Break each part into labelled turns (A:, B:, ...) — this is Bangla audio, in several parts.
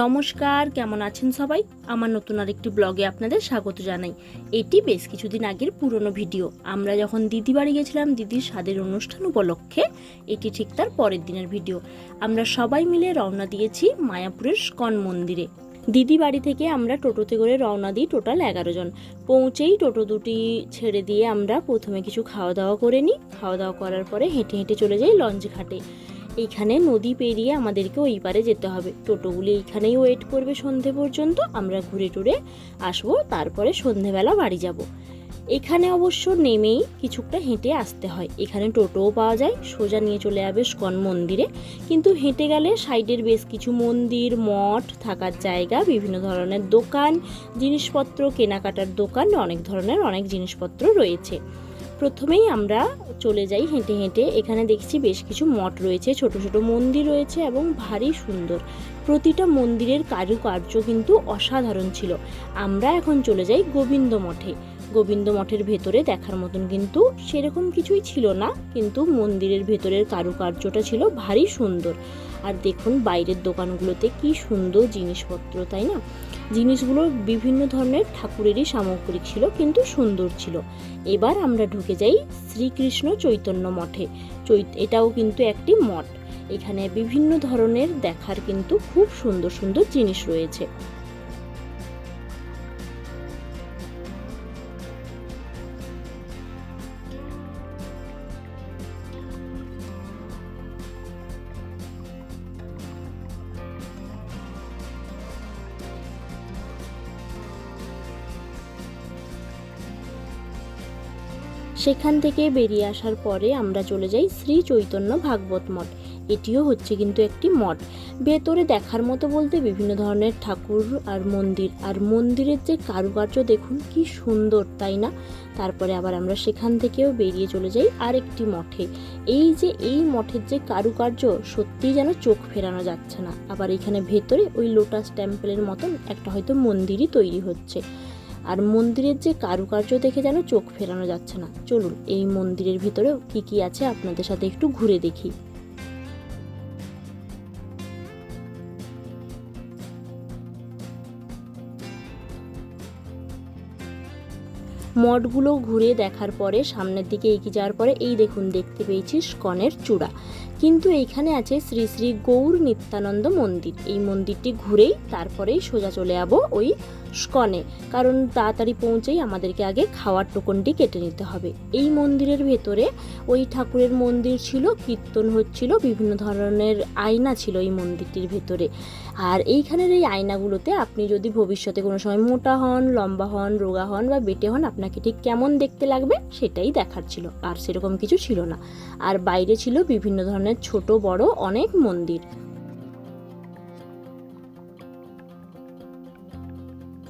A: নমস্কার, কেমন আছেন সবাই? আমার নতুন আরেকটি ব্লগে আপনাদের স্বাগত জানাই। এটি বেশ কিছুদিন আগের পুরনো ভিডিও। আমরা যখন দিদি বাড়ি গেছিলাম দিদির স্বাদের অনুষ্ঠান উপলক্ষে, এটি ঠিক তার পরের দিনের ভিডিও। আমরা সবাই মিলে রওনা দিয়েছি মায়াপুরের স্কন মন্দিরে। দিদি বাড়ি থেকে আমরা টোটোতে করে রওনা দিই, টোটাল 11 জন। পৌঁছেই টোটো দুটি ছেড়ে দিয়ে আমরা প্রথমে কিছু খাওয়া দাওয়া করে নিই। খাওয়া দাওয়া করার পরে হেঁটে হেঁটে চলে যাই লঞ্চ ঘাটে। এইখানে নদী পেরিয়ে আমাদেরকে ওই পারে যেতে হবে। টোটোগুলি এইখানেই ওয়েট করবে সন্ধে পর্যন্ত। আমরা ঘুরে টুরে আসবো, তারপরে সন্ধেবেলা বাড়ি যাব। এখানে অবশ্য নেমেই কিছুটা হেঁটে আসতে হয়। এখানে টোটোও পাওয়া যায়, সোজা নিয়ে চলে যাবে স্কন মন্দিরে। কিন্তু হেঁটে গেলে সাইডের বেশ কিছু মন্দির, মঠ, থাকার জায়গা, বিভিন্ন ধরনের দোকান, জিনিসপত্র, কেনাকাটার দোকান, অনেক জিনিসপত্র রয়েছে। প্রথমেই আমরা চলে যাই হেঁটে হেঁটে। এখানে দেখছি বেশ কিছু মঠ রয়েছে, ছোট ছোট মন্দির রয়েছে এবং ভারী সুন্দর। প্রতিটা মন্দিরের কারুকার্য কিন্তু অসাধারণ ছিল। আমরা এখন চলে যাই গোবিন্দ মঠে। গোবিন্দ মঠের ভেতরে দেখার মতন কিন্তু সেরকম কিছুই ছিল না, কিন্তু মন্দিরের ভেতরের কারুকার্যটা ছিল ভারী সুন্দর। আর দেখুন বাইরের দোকানগুলোতে কি সুন্দর জিনিসপত্র, তাই না? জিনিসগুলো বিভিন্ন ধরনের ঠাকুরেরই সামগ্রী ছিল, কিন্তু সুন্দর ছিল। এবার আমরা ঢুকে যাই শ্রীকৃষ্ণ চৈতন্য মঠে। এটাও কিন্তু একটি মঠ। এখানে বিভিন্ন ধরনের দেখার কিন্তু খুব সুন্দর সুন্দর জিনিস রয়েছে। সেখান থেকে বেরিয়ে আসার পরে আমরা চলে যাই শ্রী চৈতন্য ভাগবত মঠ। এটিও হচ্ছে কিন্তু একটি মঠ। ভেতরে দেখার মতো বলতে বিভিন্ন ধরনের ঠাকুর আর মন্দিরের যে কারুকার্য দেখুন কি সুন্দর, তাই না? তারপরে আবার আমরা সেখান থেকেও বেরিয়ে চলে যাই আরেকটি মঠে। এই মঠের যে কারুকার্য, সত্যিই যেন চোখ ফেরানো যাচ্ছে না। আবার এখানে ভেতরে ওই লোটাস টেম্পলের মতন একটা হয়তো মন্দিরই তৈরি হচ্ছে। আর মন্দিরের যে কারুকার্য দেখে যেন চোখ ফেরানো যাচ্ছে না। চলুন এই মন্দিরের ভিতরেও কি কি আছে আপনাদের সাথে একটু ঘুরে দেখি। মঠগুলো ঘুরে দেখার পরে সামনের দিকে এগিয়ে যাওয়ার পরে এই দেখুন দেখতে পেয়েছি স্কনের চূড়া। কিন্তু এইখানে আছে শ্রী শ্রী গৌর নিত্যানন্দ মন্দির। এই মন্দিরটি ঘুরেই তারপরেই সোজা চলে যাবো ওই স্কনে, কারণ তাড়াতাড়ি পৌঁছেই আমাদেরকে আগে খাওয়ার টোকনটি কেটে নিতে হবে। এই মন্দিরের ভেতরে ওই ঠাকুরের মন্দির ছিল, কীর্তন হচ্ছিল, বিভিন্ন ধরনের আয়না ছিল এই মন্দিরটির ভেতরে। আর এইখানের এই আয়নাগুলোতে আপনি যদি ভবিষ্যতে কোনো সময় মোটা হন, লম্বা হন, রোগা হন বা বেটে হন, আপনাকে ঠিক কেমন দেখতে লাগবে সেটাই দেখার ছিল। আর সেরকম কিছু ছিল না। আর বাইরে ছিল বিভিন্ন ধরনের ছোট বড় অনেক মন্দির।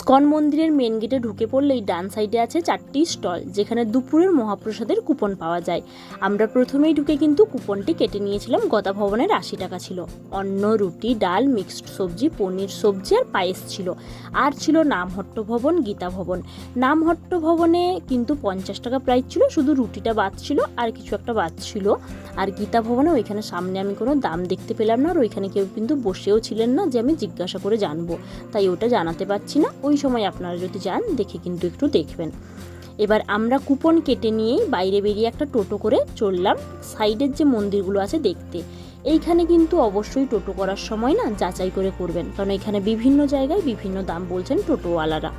A: স্কন মন্দিরের মেন গেটে ঢুকে পড়লেই ডান সাইডে আছে 4টি স্টল, যেখানে দুপুরের মহাপ্রসাদের কুপন পাওয়া যায়। আমরা প্রথমেই ঢুকে কিন্তু কুপনটি কেটে নিয়েছিলাম। গদা ভবনের 80 টাকা ছিল। অন্ন, রুটি, ডাল, মিক্সড সবজি, পনির সবজি আর পায়েস ছিল। আর ছিল নামহট্ট ভবন, গীতা ভবন। নামহট্ট ভবনে কিন্তু 50 টাকা প্রাইস ছিল, শুধু রুটিটা বাদ ছিল আর কিছু একটা বাদ ছিল। আর গীতা ভবনে ওইখানে সামনে আমি কোনো দাম দেখতে পেলাম না, আর ওইখানে কেউ কিন্তু বসেও ছিলেন না যে আমি জিজ্ঞাসা করে জানবো, তাই ওটা জানাতে পারছি না। ওই সময় আপনারা যদি যান দেখে কিন্তু একটু দেখবেন। এবার আমরা কুপন কেটে নিয়েই বাইরে বেরিয়ে একটা টোটো করে চললাম সাইডের যে মন্দিরগুলো আছে দেখতে। এইখানে কিন্তু অবশ্যই টোটো করার সময় না যাচাই করে করবেন, কারণ এখানে বিভিন্ন জায়গায় বিভিন্ন দাম বলছেন টোটোওয়ালারা।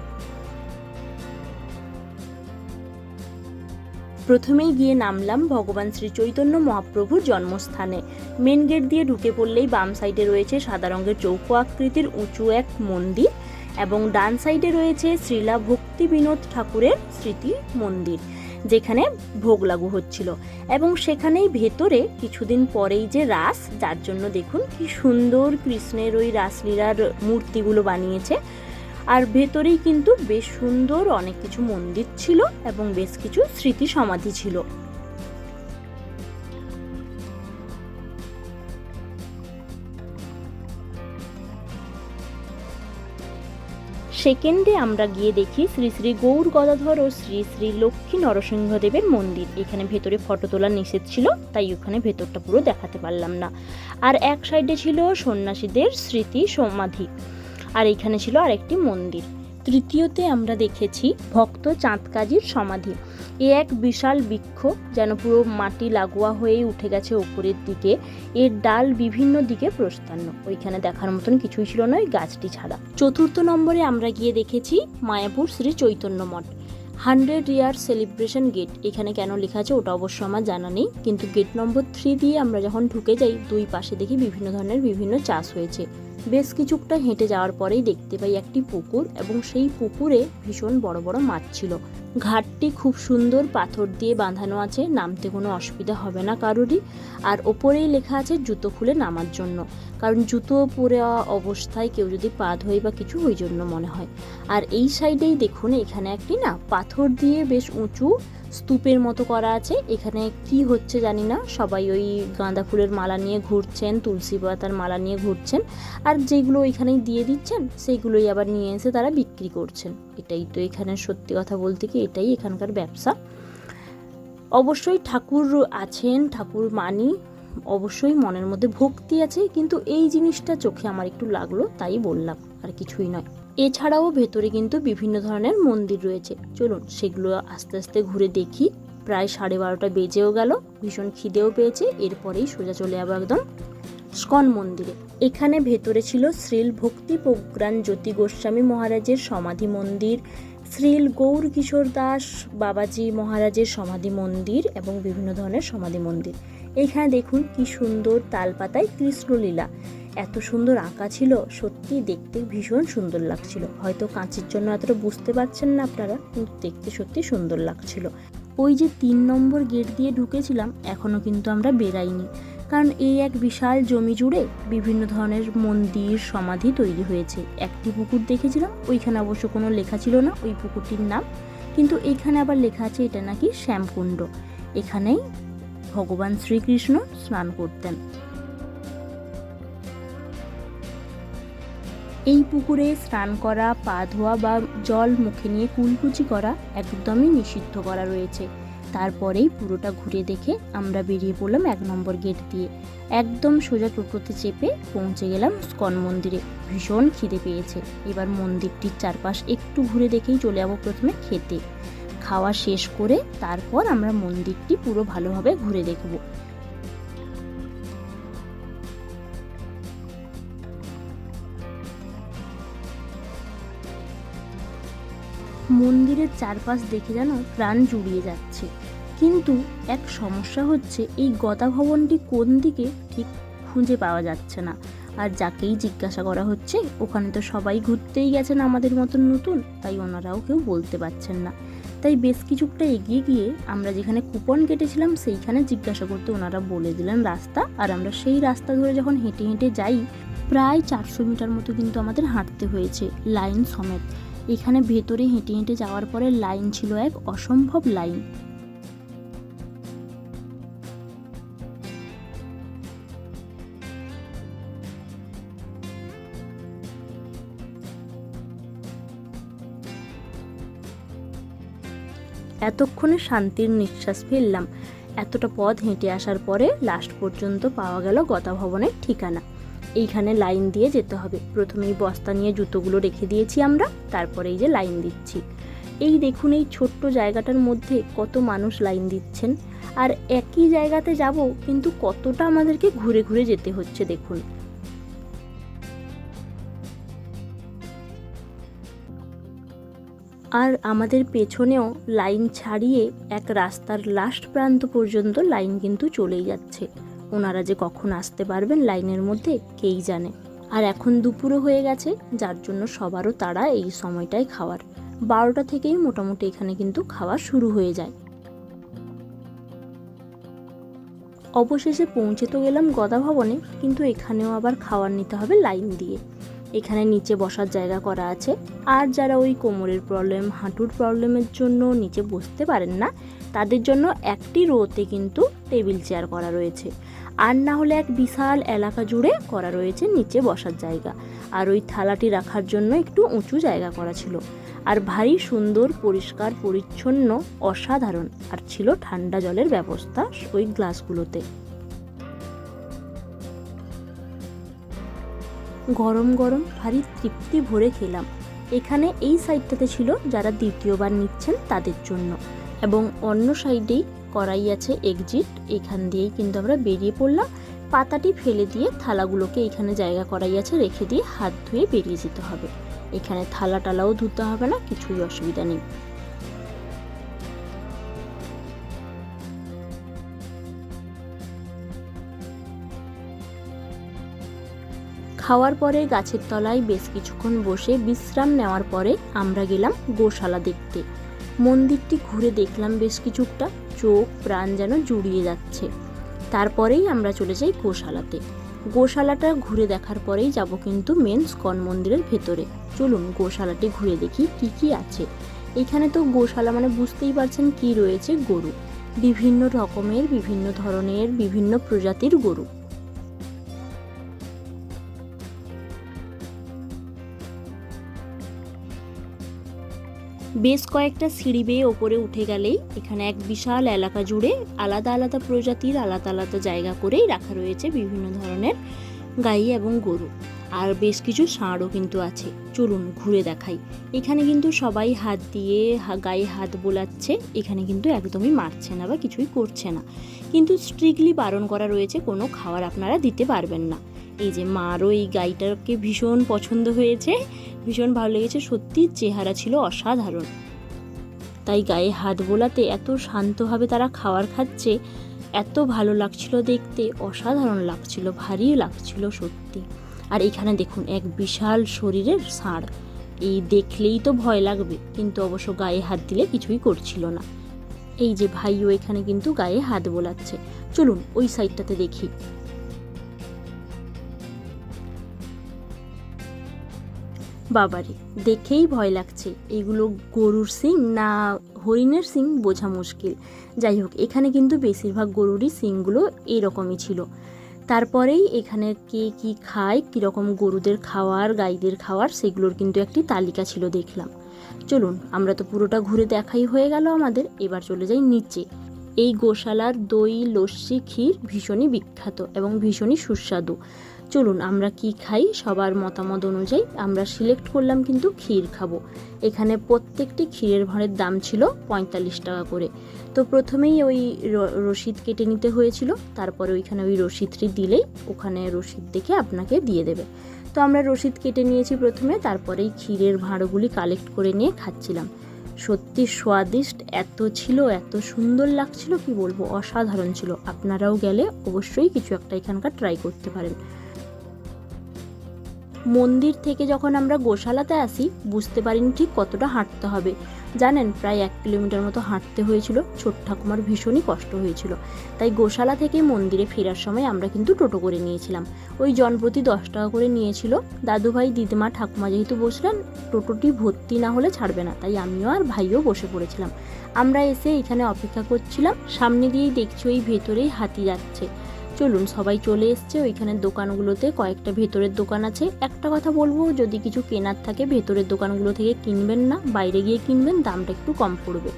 A: প্রথমেই গিয়ে নামলাম ভগবান শ্রী চৈতন্য মহাপ্রভুর জন্মস্থানে। মেন গেট দিয়ে ঢুকে পড়লেই বাম সাইডে রয়েছে সাদা রঙের চৌকো আকৃতির উঁচু এক মন্দির, এবং ডান সাইডে রয়েছে শ্রীলা ভক্তি বিনোদ ঠাকুরের স্মৃতি মন্দির, যেখানে ভোগ লাগু হচ্ছিল। এবং সেখানেই ভেতরে কিছুদিন পরেই যে রাস, যার জন্য দেখুন কি সুন্দর কৃষ্ণের ওই রাসলীলার মূর্তিগুলো বানিয়েছে। আর ভেতরেই কিন্তু বেশ সুন্দর অনেক কিছু মন্দির ছিল এবং বেশ কিছু স্মৃতি সমাধি ছিল। সেকেন্ডে আমরা গিয়ে দেখি শ্রী শ্রী গৌর গদাধর ও শ্রী শ্রী লক্ষ্মী নরসিংহদেবের মন্দির। এখানে ভেতরে ফটো তোলা নিষেধ ছিল, তাই ওখানে ভেতরটা পুরো দেখাতে পারলাম না। আর এক সাইডে ছিল সন্ন্যাসীদের স্মৃতি সমাধি, আর এখানে ছিল আরেকটি মন্দির। তৃতীয়তে আমরা দেখেছি ভক্ত চাঁদকাজির সমাধি। এ এক বিশাল বৃক্ষ, যেন পুরো মাটি লাগোয়া হয়েই উঠে গেছে উপরের দিকে। এর ডাল বিভিন্ন দিকে প্রস্তান্ন, ওইখানে দেখার মতন কিছুই ছিল না ওই গাছটি ছাড়া। চতুর্থ নম্বরে আমরা গিয়ে দেখেছি মায়াপুর শ্রী চৈতন্য মঠ। 100 ইয়ার সেলিব্রেশন গেট। এখানে কেন লেখা আছে ওটা অবশ্য আমার জানা নেই, কিন্তু গেট নম্বর 3 দিয়ে আমরা যখন ঢুকে যাই দুই পাশে দেখি বিভিন্ন ধরনের বিভিন্ন চাষ হয়েছে। বেশ কিছুটা হেঁটে যাওয়ার পরেই দেখতে পাই একটি পুকুর, এবং সেই পুকুরে ভীষণ বড় বড় মাছ ছিল। ঘাটটি খুব সুন্দর পাথর দিয়ে বাঁধানো আছে, নামতে কোনো অসুবিধা হবে না কারোরই। আর ওপরেই লেখা আছে জুতো খুলে নামার জন্য, কারণ জুতো পরে অবস্থায় কেউ যদি পা ধোয় বা কিছু ওই জন্য মনে হয়। আর এই সাইডেই দেখুন এখানে একটি না পাথর দিয়ে বেশ উঁচু স্তূপের মতো করা আছে। এখানে কি হচ্ছে জানি না, সবাই ওই গাঁদা ফুলের মালা নিয়ে ঘুরছেন, তুলসী পাতার মালা নিয়ে ঘুরছেন, আর যেগুলো ওইখানেই দিয়ে দিচ্ছেন সেইগুলোই আবার নিয়ে এসে তারা বিক্রি করছেন। এটাই তো এখানে সত্যি কথা বলতে কি এটাই এখানকার ব্যবসা। অবশ্যই ঠাকুর আছেন, ঠাকুর মানি, অবশ্যই মনের মধ্যে ভক্তি আছে, কিন্তু এই জিনিসটা চোখে আমার একটু লাগলো তাই বললাম, আর কিছুই নয়। এছাড়াও ভেতরে কিন্তু বিভিন্ন ধরনের মন্দির রয়েছে, চলুন সেগুলো আস্তে আস্তে ঘুরে দেখি। প্রায় 12:30 বেজেও গেল, ভীষণ খিদেও পেয়েছে। এরপরেই সোজা চলে যাবো একদম স্কন মন্দিরে। এখানে ভেতরে ছিল শ্রীল ভক্তি প্রজ্ঞান জ্যোতি গোস্বামী মহারাজের সমাধি মন্দির, শ্রীল গৌর কিশোর দাস বাবাজি মহারাজের সমাধি মন্দির, এবং বিভিন্ন ধরনের সমাধি মন্দির। এইখানে দেখুন কি সুন্দর তালপাতায় কৃষ্ণলীলা, এত সুন্দর আঁকা ছিল, সত্যি দেখতে ভীষণ সুন্দর লাগছিল। হয়তো কাঁচির জন্য এতটা বুঝতে পারছেন না আপনারা, কিন্তু দেখতে সত্যি সুন্দর লাগছিল। ওই যে 3 নম্বর গেট দিয়ে ঢুকেছিলাম, এখনও কিন্তু আমরা বেরাইনি, কারণ এই এক বিশাল জমি জুড়ে বিভিন্ন ধরনের মন্দির সমাধি তৈরি হয়েছে। একটি পুকুর দেখেছিলাম, ওইখানে অবশ্য কোনো লেখা ছিল না ওই পুকুরটির নাম, কিন্তু এইখানে আবার লেখা আছে এটা নাকি শ্যামকুণ্ড। এখানেই ভগবান শ্রীকৃষ্ণ স্নান করতেন। এই পুকুরে স্নান করা, পা ধোয়া বা জল মুখে নিয়ে কুলকুচি করা একদমই নিষিদ্ধ করা রয়েছে। তারপরেই পুরোটা ঘুরে দেখে আমরা বেরিয়ে পড়লাম 1 নম্বর গেট দিয়ে। একদম সোজা টোটোতে চেপে পৌঁছে গেলাম স্কন মন্দিরে। ভীষণ খিদে পেয়েছে, এবার মন্দিরটির চারপাশ একটু ঘুরে দেখেই চলে যাবো প্রথমে খেতে। খাওয়া শেষ করে তারপর আমরা মন্দিরটি পুরো ভালোভাবে ঘুরে দেখব। মন্দিরের চারপাশ দেখে যেন প্রাণ জুড়িয়ে যাচ্ছে, কিন্তু এক সমস্যা হচ্ছে এই গদা ভবনটি কোন দিকে ঠিক খুঁজে পাওয়া যাচ্ছে না। আর যাকেই জিজ্ঞাসা করা হচ্ছে ওখানে তো সবাই ঘুরতেই গেছেন আমাদের মতন নতুন, তাই ওনারাও কেউ বলতে পারছেন না। তাই বেশ কিছুটা এগিয়ে গিয়ে আমরা যেখানে কুপন কেটেছিলাম সেইখানে জিজ্ঞাসা করতে ওনারা বলে দিলেন রাস্তা, আর আমরা সেই রাস্তা ধরে যখন হেঁটে হেঁটে যাই প্রায় 400 মিটার মতো কিন্তু আমাদের হাঁটতে হয়েছে লাইন সমেত। এখানে ভেতরে হেঁটে হেঁটে যাওয়ার পরে লাইন ছিল এক অসম্ভব লাইন। এতক্ষণে শান্তির নিঃশ্বাস ফেললাম। এতটা পথ হেঁটে আসার পরে লাস্ট পর্যন্ত পাওয়া গেল গদা ভবনের ঠিকানা। এইখানে লাইন দিয়ে যেতে হবে। প্রথমেই বস্তা নিয়ে জুতোগুলো রেখে দিয়েছি আমরা, তারপরে এই যে লাইন দিচ্ছি। এই দেখুন এই ছোট্ট জায়গাটার মধ্যে কত মানুষ লাইন দিচ্ছেন, আর একই জায়গাতে যাব কিন্তু কতটা আমাদেরকে ঘুরে ঘুরে যেতে হচ্ছে দেখুন। আর আমাদের পেছনেও লাইন ছাড়িয়ে এক রাস্তার লাস্ট প্রান্ত পর্যন্ত লাইন কিন্তু চলেই যাচ্ছে। ওনারা যে কখন আসতে পারবেন লাইনের মধ্যে কেই জানে। আর এখন দুপুরও হয়ে গেছে, যার জন্য সবারও তাড়া এই সময়টায় খাওয়ার। 12টা থেকেই মোটামুটি এখানে কিন্তু খাওয়া শুরু হয়ে যায়। অবশেষে পৌঁছে তো গেলাম গদা ভবনে, কিন্তু এখানেও আবার খাওয়ার নিতে হবে লাইন দিয়ে। এখানে নিচে বসার জায়গা করা আছে, আর যারা ওই কোমরের প্রবলেম, হাঁটুর প্রবলেমের জন্য নিচে বসতে পারেন না তাদের জন্য একটি রোতে কিন্তু টেবিল চেয়ার করা রয়েছে, আর না হলে এক বিশাল এলাকা জুড়ে করা রয়েছে নিচে বসার জায়গা। আর ওই থালাটি রাখার জন্য একটু উঁচু জায়গা করা ছিল। আর ভারী সুন্দর, পরিষ্কার পরিচ্ছন্ন, অসাধারণ। আর ছিল ঠান্ডা জলের ব্যবস্থা ওই গ্লাসগুলোতে। গরম গরম ভারী তৃপ্তি ভরে খেলাম। এখানে এই সাইডটাতে ছিল যারা দ্বিতীয়বার নিচ্ছেন তাদের জন্য, এবং অন্য সাইডেই করাই আছে এক্সিট। এখান দিয়েই কিন্তু আমরা বেরিয়ে পড়লাম। পাতাটি ফেলে দিয়ে থালাগুলোকে এখানে জায়গা করাই আছে রেখে দিয়ে হাত ধুয়ে বেরিয়ে যেতে হবে। এখানে থালা টালাও ধুতে হবে না, কিছুই অসুবিধা নেই। খাওয়ার পরে গাছের তলায় বেশ কিছুক্ষণ বসে বিশ্রাম নেওয়ার পরে আমরা গেলাম গোশালা দেখতে। মন্দিরটি ঘুরে দেখলাম বেশ কিছুটা, চোখ প্রাণ যেন জুড়িয়ে যাচ্ছে। তারপরেই আমরা চলে যাই গোশালাতে। গোশালাটা ঘুরে দেখার পরেই যাব কিন্তু মেন স্কন মন্দিরের ভেতরে। চলুন গোশালাটি ঘুরে দেখি কি কি আছে। এখানে তো গোশালা মানে বুঝতেই পারছেন কি রয়েছে, গরু। বিভিন্ন রকমের, বিভিন্ন ধরনের, বিভিন্ন প্রজাতির গরু। বেশ কয়েকটা সিঁড়ি বেয়ে ওপরে উঠে গেলেই এখানে এক বিশাল এলাকা জুড়ে আলাদা আলাদা প্রজাতির, আলাদা আলাদা জায়গা করেই রাখা রয়েছে বিভিন্ন ধরনের গাই এবং গরু। আর বেশ কিছু ষাঁড়ও কিন্তু আছে। চলুন ঘুরে দেখাই। এখানে কিন্তু সবাই হাত দিয়ে গায়ে হাত বোলাচ্ছে। এখানে কিন্তু একদমই মারছে না বা কিছুই করছে না, কিন্তু স্ট্রিক্টলি বারণ করা রয়েছে কোনো খাবার আপনারা দিতে পারবেন না। এই যে মারও এই গাইটাকে ভীষণ পছন্দ হয়েছে, ভীষণ ভালো লেগেছে। সত্যি চেহারা ছিল অসাধারণ। তাই গায়ে হাত বোলাতে এত শান্তভাবে তারা খাবার খাচ্ছে, এত ভালো লাগছিল দেখতে, অসাধারণ লাগছিল, ভারী লাগছিল সত্যি। আর এখানে দেখুন এক বিশাল শরীরের ষাঁড়। এই দেখলেই তো ভয় লাগবে, কিন্তু অবশ্য গায়ে হাত দিলে কিছুই করছিল না। এই যে ভাইও এখানে কিন্তু গায়ে হাত বোলাচ্ছে। চলুন ওই সাইডটাতে দেখি। বাবারে, দেখেই ভয় লাগছে। এগুলো গরুর শিং না হরিণের শিং বোঝা মুশকিল। যাই হোক, এখানে কিন্তু বেশিরভাগ গরুরই শিংগুলো এরকমই ছিল। তারপরেই এখানে কে কি খায়, কীরকম গরুদের খাওয়ার, গাইদের খাওয়ার, সেগুলোর কিন্তু একটি তালিকা ছিল দেখলাম। চলুন, আমরা তো পুরোটা ঘুরে দেখাই হয়ে গেল আমাদের। এবার চলে যাই নিচে। এই গোশালার দই, লস্যি, ক্ষীর ভীষণই বিখ্যাত এবং ভীষণই সুস্বাদু। চলুন আমরা কি খাই সবার মতামত অনুযায়ী আমরা সিলেক্ট করলাম কিন্তু ক্ষীর খাবো। এখানে প্রত্যেকটি ক্ষীরের ভাঁড়ের দাম ছিল 45 টাকা করে। তো প্রথমেই ওই রসিদ কেটে নিতে হয়েছিল, তারপরে ওইখানে ওই রসিদটি দিলেই ওখানে রসিদ দেখে আপনাকে দিয়ে দেবে। তো আমরা রসিদ কেটে নিয়েছি প্রথমে, তারপরেই ক্ষীরের ভাঁড়গুলি কালেক্ট করে নিয়ে খাচ্ছিলাম। সত্যি স্বাদিষ্ট এত ছিল, এত সুন্দর লাগছিল, কি বলবো, অসাধারণ ছিল। আপনারাও গেলে অবশ্যই কিছু একটা এখানকার ট্রাই করতে পারেন। মন্দির থেকে যখন আমরা গোশালাতে আসি বুঝতে পারিনি ঠিক কতটা হাঁটতে হবে। জানেন, প্রায় 1 কিলোমিটার মতো হাঁটতে হয়েছিল। ছোট ঠাকুমার ভীষণই কষ্ট হয়েছিল। তাই গোশালা থেকে মন্দিরে ফেরার সময় আমরা কিন্তু টোটো করে নিয়েছিলাম। ওই জনপ্রতি 10 টাকা করে নিয়েছিল। দাদুভাই, দিদিমা, ঠাকুমা যেহেতু বসলেন, টোটোটি ভর্তি না হলে ছাড়বে না, তাই আমিও আর ভাইও বসে পড়েছিলাম। আমরা এসে এখানে অপেক্ষা করছিলাম। সামনে দিয়েই দেখছি ওই ভেতরেই হাতি যাচ্ছে। চলুন, সবাই চলে এসছে ওইখানের দোকানগুলোতে। কয়েকটা ভেতরের দোকান আছে। একটা কথা বলবো, যদি কিছু কেনার থাকে ভেতরের দোকানগুলো থেকে কিনবেন না, বাইরে গিয়ে কিনবেন, দামটা একটু কম পড়বে।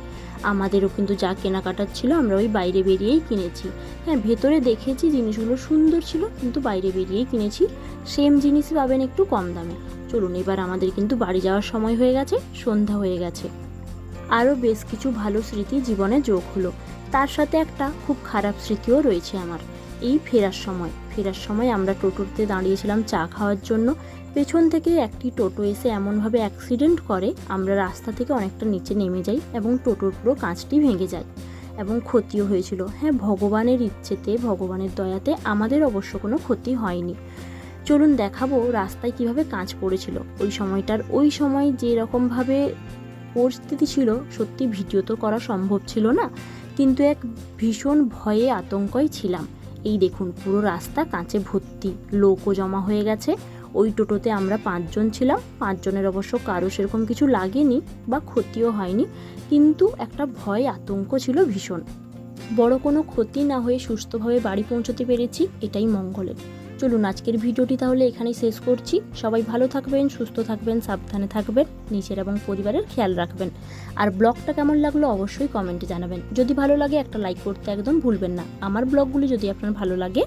A: আমাদেরও কিন্তু যা কেনাকাটার ছিল আমরা ওই বাইরে বেরিয়েই কিনেছি। হ্যাঁ, ভেতরে দেখেছি জিনিসগুলো সুন্দর ছিল, কিন্তু বাইরে বেরিয়েই কিনেছি। সেম জিনিসই পাবেন একটু কম দামে। চলুন, এবার আমাদের কিন্তু বাড়ি যাওয়ার সময় হয়ে গেছে, সন্ধ্যা হয়ে গেছে। আরও বেশ কিছু ভালো স্মৃতি জীবনে যোগ হলো। তার সাথে একটা খুব খারাপ স্মৃতিও রয়েছে আমার। এই ফেরার সময় আমরা টোটোতে দাঁড়িয়েছিলাম চা খাওয়ার জন্য। পেছন থেকে একটি টোটো এসে এমনভাবে অ্যাক্সিডেন্ট করে, আমরা রাস্তা থেকে অনেকটা নিচে নেমে যাই এবং টোটোর পুরো কাঁচটি ভেঙে যায় এবং ক্ষতিও হয়েছিল। হ্যাঁ, ভগবানের ইচ্ছেতে, ভগবানের দয়াতে আমাদের অবশ্য কোনো ক্ষতি হয়নি। চলুন দেখাবো রাস্তায় কিভাবে কাঁচ পড়েছিল ওই সময় যেরকমভাবে পরিস্থিতি ছিল, সত্যি ভিডিও তো করা সম্ভব ছিল না, কিন্তু এক ভীষণ ভয়ে আতঙ্কই ছিলাম। এই দেখুন, পুরো রাস্তা কাঁচে ভর্তি, লোকও জমা হয়ে গেছে। ওই টোটোতে আমরা 5 জন ছিলাম। 5 জনের অবশ্য কারো সেরকম কিছু লাগেনি বা ক্ষতিও হয়নি, কিন্তু একটা ভয় আতঙ্ক ছিল ভীষণ। বড় কোনো ক্ষতি না হয়ে সুস্থভাবে বাড়ি পৌঁছতে পেরেছি, এটাই মঙ্গলের। চলুন আজকের ভিডিওটি তাহলে এখানেই শেষ করছি। সবাই ভালো থাকবেন, সুস্থ থাকবেন, সাবধানে থাকবেন, নিজের এবং পরিবারের খেয়াল রাখবেন। আর ব্লগটা কেমন লাগলো অবশ্যই কমেন্টে জানাবেন। যদি ভালো লাগে একটা লাইক করতে একদম ভুলবেন না। আমার ব্লগগুলি যদি আপনার ভালো লাগে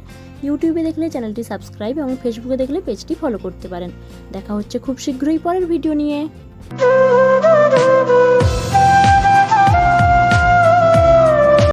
A: ইউটিউবে দেখলে চ্যানেলটি সাবস্ক্রাইব এবং ফেসবুকে দেখলে পেজটি ফলো করতে পারেন। দেখা হচ্ছে খুব শীঘ্রই পরের ভিডিও নিয়ে।